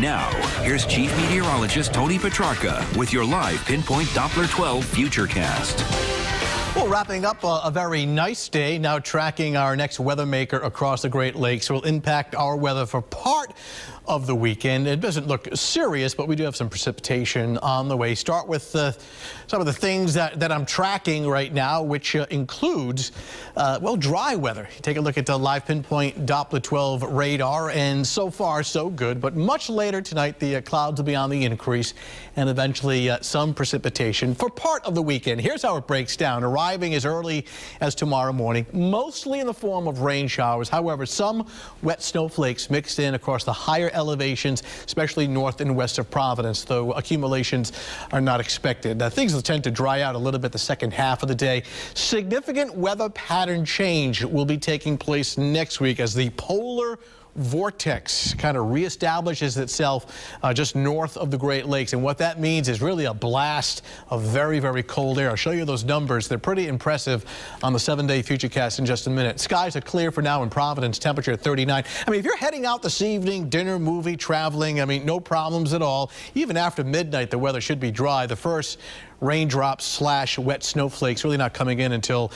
Now, here's Chief Meteorologist Tony Petrarca with your live Pinpoint Doppler 12 Futurecast. Well, wrapping up a very nice day, now tracking our next weather maker across the Great Lakes will impact our weather for part of the weekend. It doesn't look serious, but we do have some precipitation on the way. Start with some of the things that I'm tracking right now, which includes, well, dry weather. Take a look at the live Pinpoint Doppler 12 radar, and so far so good. But much later tonight, the clouds will be on the increase, and eventually some precipitation for part of the weekend. Here's how it breaks down. Arriving as early as tomorrow morning, mostly in the form of rain showers. However, some wet snowflakes mixed in across the higher elevations, especially north and west of Providence, though accumulations are not expected. Things will tend to dry out a little bit the second half of the day. Significant weather pattern change will be taking place next week as the polar vortex kind of reestablishes itself just north of the Great Lakes. And what that means is really a blast of very, very cold air. I'll show you those numbers. They're pretty impressive on the 7-day Futurecast in just a minute. Skies are clear for now in Providence, temperature at 39. I mean, if you're heading out this evening, dinner, movie, traveling, I mean, no problems at all. Even after midnight, the weather should be dry. The first raindrops / wet snowflakes really not coming in until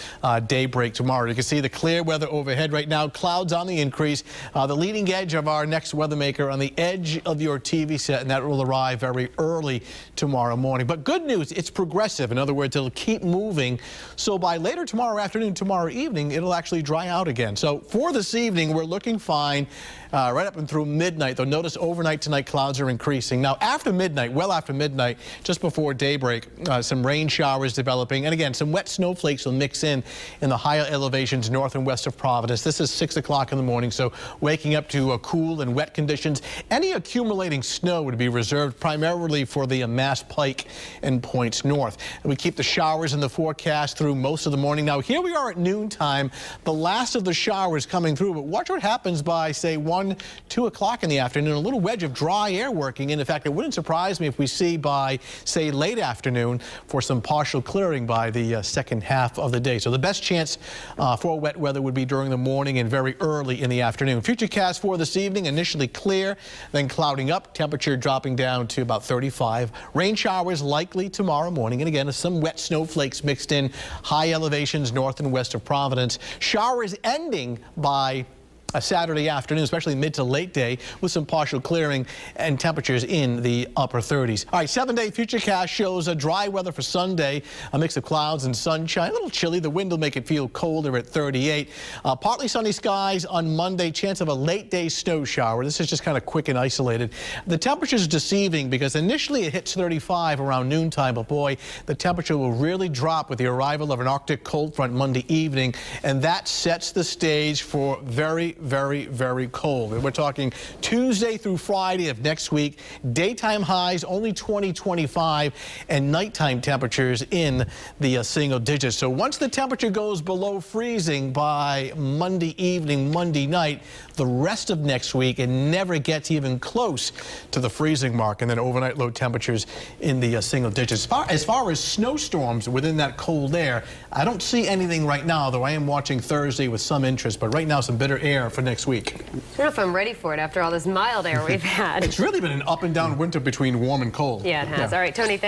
daybreak tomorrow. You can see the clear weather overhead right now. Clouds on the increase. The leading edge of our next weather maker on the edge of your TV set, and that will arrive very early tomorrow morning. But good news, it's progressive. In other words, it'll keep moving. So by later tomorrow afternoon, tomorrow evening, it'll actually dry out again. So for this evening, we're looking fine right up and through midnight. Though notice overnight tonight, clouds are increasing. Now after midnight, well after midnight, just before daybreak, some rain showers developing, and again some wet snowflakes will mix in the higher elevations north and west of Providence. This is 6 o'clock in the morning, so waking up to cool and wet conditions. Any accumulating snow would be reserved primarily for the Mass Pike and points north. And we keep the showers in the forecast through most of the morning. Now here we are at noontime, the last of the showers coming through, but watch what happens by say 1, 2 o'clock in the afternoon. A little wedge of dry air working in. In fact, it wouldn't surprise me if we see by say late afternoon for some partial clearing by the second half of the day. So the best chance for wet weather would be during the morning and very early in the afternoon. Futurecast for this evening, initially clear, then clouding up, temperature dropping down to about 35. Rain showers likely tomorrow morning, and again some wet snowflakes mixed in high elevations north and west of Providence. Showers ending by a Saturday afternoon, especially mid to late day, with some partial clearing and temperatures in the upper 30s. All right, 7-day Futurecast shows a dry weather for Sunday, a mix of clouds and sunshine. A little chilly. The wind will make it feel colder at 38. Partly sunny skies on Monday. Chance of a late day snow shower. This is just kind of quick and isolated. The temperature is deceiving because initially it hits 35 around noontime, but boy, the temperature will really drop with the arrival of an Arctic cold front Monday evening, and that sets the stage for very, very cold. And we're talking Tuesday through Friday of next week. Daytime highs only 20, 25, and nighttime temperatures in the single digits. So once the temperature goes below freezing by Monday evening, Monday night, the rest of next week, it never gets even close to the freezing mark. And then overnight low temperatures in the single digits. As far as snowstorms within that cold air, I don't see anything right now, though I am watching Thursday with some interest. But right now, some bitter air for next week. I don't know if I'm ready for it after all this mild air we've had. It's really been an up and down winter between warm and cold. Yeah, it has. All right, Tony, thank you.